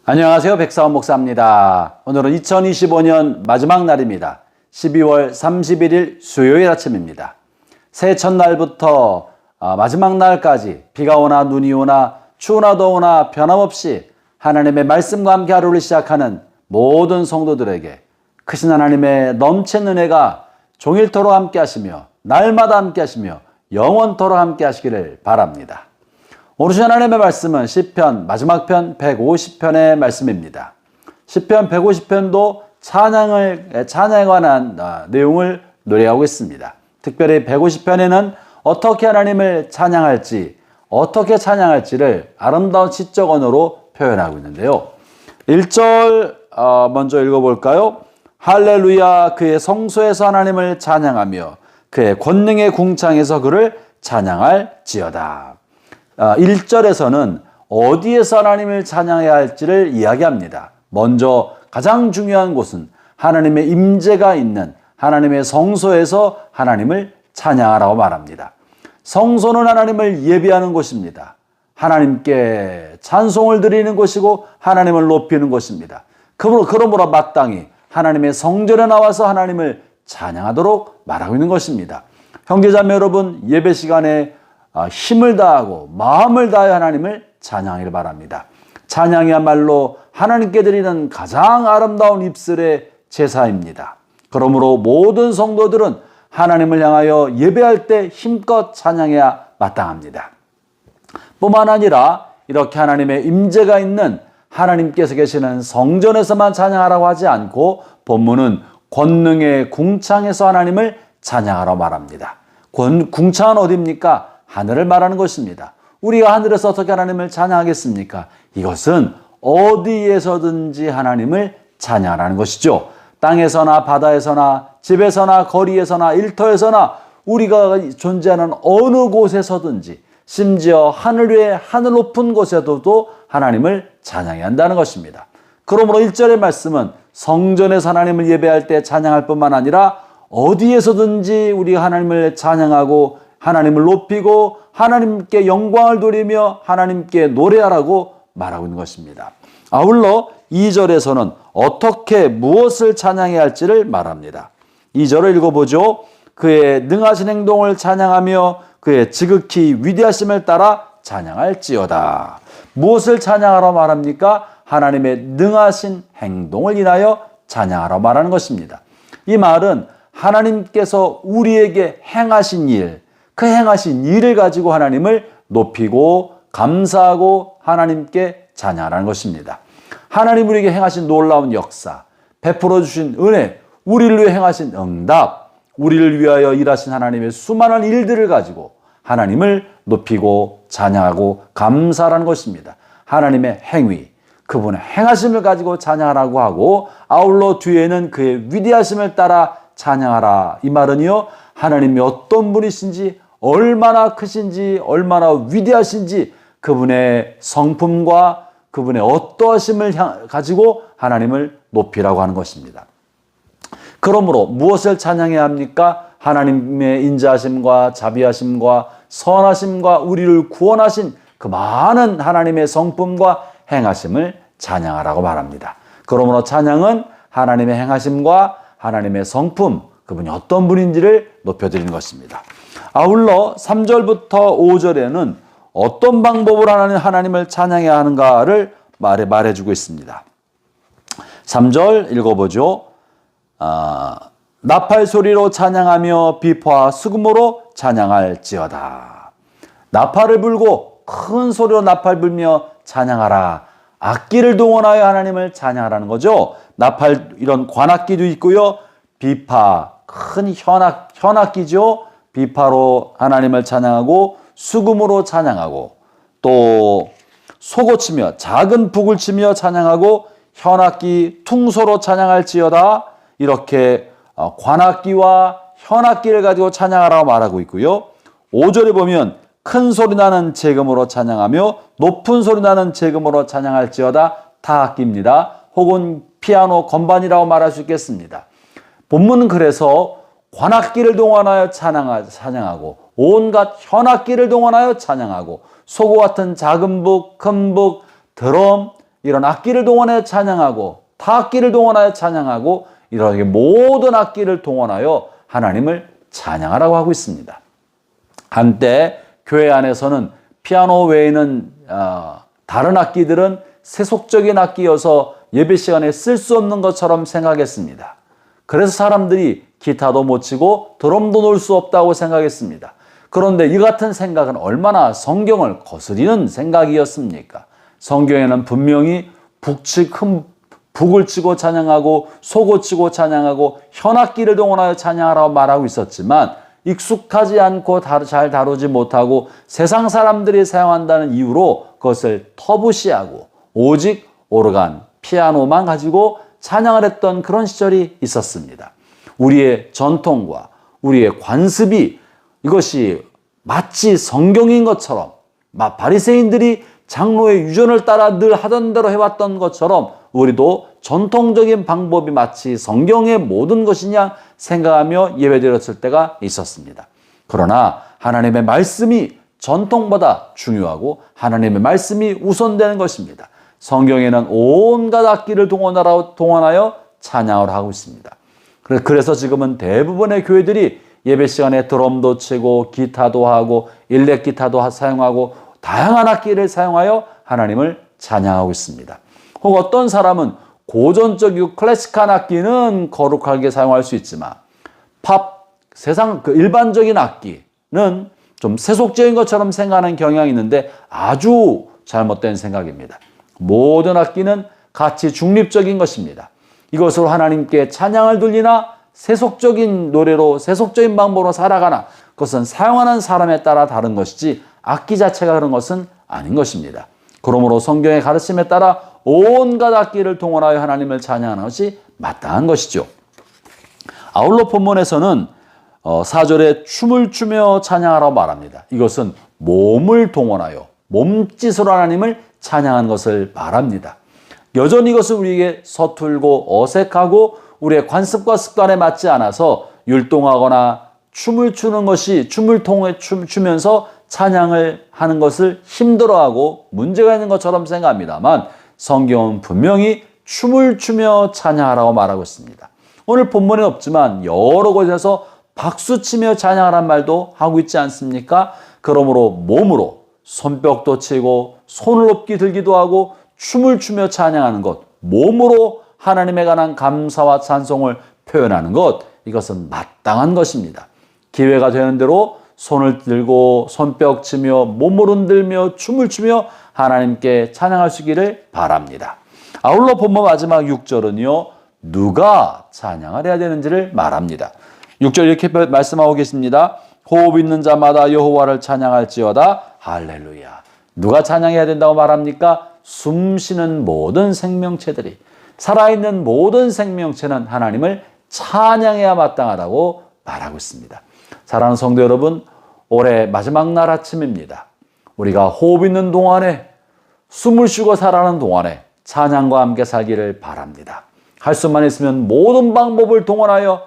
안녕하세요. 백사원 목사입니다. 오늘은 2025년 마지막 날입니다. 12월 31일 수요일 아침입니다. 새해 첫날부터 마지막 날까지 비가 오나 눈이 오나 추우나 더우나 변함없이 하나님의 말씀과 함께 하루를 시작하는 모든 성도들에게 크신 하나님의 넘치는 은혜가 종일토록 함께 하시며 날마다 함께 하시며 영원토록 함께 하시기를 바랍니다. 오늘 하나님의 말씀은 시편 마지막 편 150편의 말씀입니다. 시편 150편도 찬양에 관한 내용을 노래하고 있습니다. 특별히 150편에는 어떻게 하나님을 찬양할지, 어떻게 찬양할지를 아름다운 시적 언어로 표현하고 있는데요. 1절 먼저 읽어볼까요? 할렐루야, 그의 성소에서 하나님을 찬양하며 그의 권능의 궁창에서 그를 찬양할지어다. 1절에서는 어디에서 하나님을 찬양해야 할지를 이야기합니다. 먼저 가장 중요한 곳은 하나님의 임재가 있는 하나님의 성소에서 하나님을 찬양하라고 말합니다. 성소는 하나님을 예배하는 곳입니다. 하나님께 찬송을 드리는 곳이고 하나님을 높이는 곳입니다. 그러므로 마땅히 하나님의 성전에 나와서 하나님을 찬양하도록 말하고 있는 것입니다. 형제자매 여러분, 예배 시간에 힘을 다하고 마음을 다하여 하나님을 찬양하기를 바랍니다. 찬양이야말로 하나님께 드리는 가장 아름다운 입술의 제사입니다. 그러므로 모든 성도들은 하나님을 향하여 예배할 때 힘껏 찬양해야 마땅합니다. 뿐만 아니라 이렇게 하나님의 임재가 있는 하나님께서 계시는 성전에서만 찬양하라고 하지 않고 본문은 권능의 궁창에서 하나님을 찬양하라고 말합니다. 궁창은 어디입니까? 하늘을 말하는 것입니다. 우리가 하늘에서 어떻게 하나님을 찬양하겠습니까? 이것은 어디에서든지 하나님을 찬양하라는 것이죠. 땅에서나 바다에서나 집에서나 거리에서나 일터에서나 우리가 존재하는 어느 곳에서든지 심지어 하늘 위에 하늘 높은 곳에서도 하나님을 찬양해야 한다는 것입니다. 그러므로 1절의 말씀은 성전에서 하나님을 예배할 때 찬양할 뿐만 아니라 어디에서든지 우리가 하나님을 찬양하고 하나님을 높이고 하나님께 영광을 돌리며 하나님께 노래하라고 말하고 있는 것입니다. 아울러 2절에서는 어떻게 무엇을 찬양해야 할지를 말합니다. 2절을 읽어보죠. 그의 능하신 행동을 찬양하며 그의 지극히 위대하심을 따라 찬양할지어다. 무엇을 찬양하라고 말합니까? 하나님의 능하신 행동을 인하여 찬양하라고 말하는 것입니다. 이 말은 하나님께서 우리에게 행하신 일, 그 행하신 일을 가지고 하나님을 높이고 감사하고 하나님께 찬양하라는 것입니다. 하나님 우리에게 행하신 놀라운 역사, 베풀어 주신 은혜, 우리를 위해 행하신 응답, 우리를 위하여 일하신 하나님의 수많은 일들을 가지고 하나님을 높이고 찬양하고 감사하라는 것입니다. 하나님의 행위, 그분의 행하심을 가지고 찬양하라고 하고 아울러 뒤에는 그의 위대하심을 따라 찬양하라. 이 말은요, 하나님이 어떤 분이신지, 얼마나 크신지, 얼마나 위대하신지 그분의 성품과 그분의 어떠하심을 가지고 하나님을 높이라고 하는 것입니다. 그러므로 무엇을 찬양해야 합니까? 하나님의 인자하심과 자비하심과 선하심과 우리를 구원하신 그 많은 하나님의 성품과 행하심을 찬양하라고 말합니다. 그러므로 찬양은 하나님의 행하심과 하나님의 성품, 그분이 어떤 분인지를 높여드리는 것입니다. 아울러 3절부터 5절에는 어떤 방법으로 하나님을 찬양해야 하는가를 말해주고 있습니다. 3절 읽어보죠. 나팔 소리로 찬양하며 비파와 수금으로 찬양할지어다. 나팔을 불고 큰 소리로 나팔 불며 찬양하라. 악기를 동원하여 하나님을 찬양하라는 거죠. 나팔, 이런 관악기도 있고요. 비파, 큰 현악기죠. 비파로 하나님을 찬양하고 수금으로 찬양하고 또 소고 치며 작은 북을 치며 찬양하고 현악기 퉁소로 찬양할지어다. 이렇게 관악기와 현악기를 가지고 찬양하라고 말하고 있고요. 5절에 보면 큰 소리 나는 제금으로 찬양하며 높은 소리 나는 제금으로 찬양할지어다. 타악기입니다. 혹은 피아노, 건반이라고 말할 수 있겠습니다. 본문은 그래서 관악기를 동원하여 찬양하고 온갖 현악기를 동원하여 찬양하고 소고 같은 작은 북, 큰 북, 드럼, 이런 악기를 동원하여 찬양하고 타악기를 동원하여 찬양하고 이렇게 모든 악기를 동원하여 하나님을 찬양하라고 하고 있습니다. 한때 교회 안에서는 피아노 외에는 다른 악기들은 세속적인 악기여서 예배 시간에 쓸 수 없는 것처럼 생각했습니다. 그래서 사람들이 기타도 못 치고 드럼도 놓을 수 없다고 생각했습니다. 그런데 이 같은 생각은 얼마나 성경을 거스리는 생각이었습니까? 성경에는 분명히 북을 치고 찬양하고 소고 치고 찬양하고 현악기를 동원하여 찬양하라고 말하고 있었지만 익숙하지 않고 잘 다루지 못하고 세상 사람들이 사용한다는 이유로 그것을 터부시하고 오직 오르간, 피아노만 가지고 찬양을 했던 그런 시절이 있었습니다. 우리의 전통과 우리의 관습이 이것이 마치 성경인 것처럼 바리새인들이 장로의 유전을 따라 늘 하던 대로 해왔던 것처럼 우리도 전통적인 방법이 마치 성경의 모든 것이냐 생각하며 예배드렸을 때가 있었습니다. 그러나 하나님의 말씀이 전통보다 중요하고 하나님의 말씀이 우선되는 것입니다. 성경에는 온갖 악기를 동원하여 찬양을 하고 있습니다. 그래서 지금은 대부분의 교회들이 예배 시간에 드럼도 치고 기타도 하고 일렉 기타도 사용하고 다양한 악기를 사용하여 하나님을 찬양하고 있습니다. 혹 어떤 사람은 고전적이고 클래식한 악기는 거룩하게 사용할 수 있지만 세상 일반적인 악기는 좀 세속적인 것처럼 생각하는 경향이 있는데 아주 잘못된 생각입니다. 모든 악기는 같이 중립적인 것입니다. 이것으로 하나님께 찬양을 돌리나 세속적인 노래로 세속적인 방법으로 살아가나 그것은 사용하는 사람에 따라 다른 것이지 악기 자체가 그런 것은 아닌 것입니다. 그러므로 성경의 가르침에 따라 온갖 악기를 동원하여 하나님을 찬양하는 것이 마땅한 것이죠. 아울러 본문에서는 4절에 춤을 추며 찬양하라고 말합니다. 이것은 몸을 동원하여 몸짓으로 하나님을 찬양하는 것을 말합니다. 여전히 이것은 우리에게 서툴고 어색하고 우리의 관습과 습관에 맞지 않아서 율동하거나 춤을 추면서 찬양을 하는 것을 힘들어하고 문제가 있는 것처럼 생각합니다만 성경은 분명히 춤을 추며 찬양하라고 말하고 있습니다. 오늘 본문에 없지만 여러 곳에서 박수치며 찬양하라는 말도 하고 있지 않습니까? 그러므로 몸으로 손뼉도 치고 손을 높이 들기도 하고 춤을 추며 찬양하는 것, 몸으로 하나님에 관한 감사와 찬송을 표현하는 것, 이것은 마땅한 것입니다. 기회가 되는 대로 손을 들고 손뼉 치며 몸을 흔들며 춤을 추며 하나님께 찬양하시기를 바랍니다. 아울러 본문 마지막 6절은요. 누가 찬양을 해야 되는지를 말합니다. 6절 이렇게 말씀하고 계십니다. 호흡 있는 자마다 여호와를 찬양할지어다. 할렐루야. 누가 찬양해야 된다고 말합니까? 숨쉬는 모든 생명체들이, 살아있는 모든 생명체는 하나님을 찬양해야 마땅하다고 말하고 있습니다. 사랑하는 성도 여러분, 올해 마지막 날 아침입니다. 우리가 호흡 있는 동안에, 숨을 쉬고 살아가는 동안에 찬양과 함께 살기를 바랍니다. 할 수만 있으면 모든 방법을 동원하여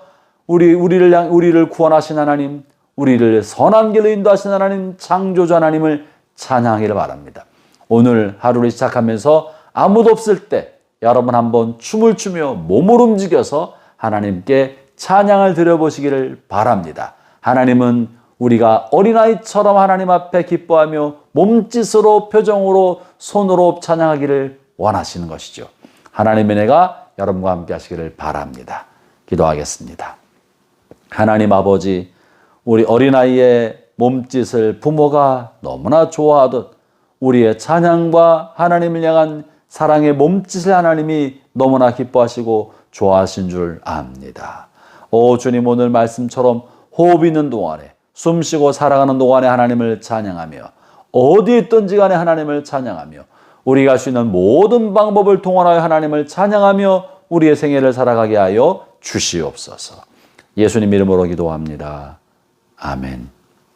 우리를 구원하신 하나님, 우리를 선한 길로 인도하신 하나님, 창조주 하나님을 찬양하기를 바랍니다. 오늘 하루를 시작하면서 아무도 없을 때 여러분 한번 춤을 추며 몸을 움직여서 하나님께 찬양을 드려보시기를 바랍니다. 하나님은 우리가 어린아이처럼 하나님 앞에 기뻐하며 몸짓으로 표정으로 손으로 찬양하기를 원하시는 것이죠. 하나님의 은혜가 여러분과 함께 하시기를 바랍니다. 기도하겠습니다. 하나님 아버지, 우리 어린아이의 몸짓을 부모가 너무나 좋아하듯 우리의 찬양과 하나님을 향한 사랑의 몸짓을 하나님이 너무나 기뻐하시고 좋아하신 줄 압니다. 오 주님, 오늘 말씀처럼 호흡 있는 동안에, 숨쉬고 살아가는 동안에 하나님을 찬양하며 어디에 있든지 간에 하나님을 찬양하며 우리가 할 수 있는 모든 방법을 동원하여 하나님을 찬양하며 우리의 생애를 살아가게 하여 주시옵소서. 예수님 이름으로 기도합니다. 아멘.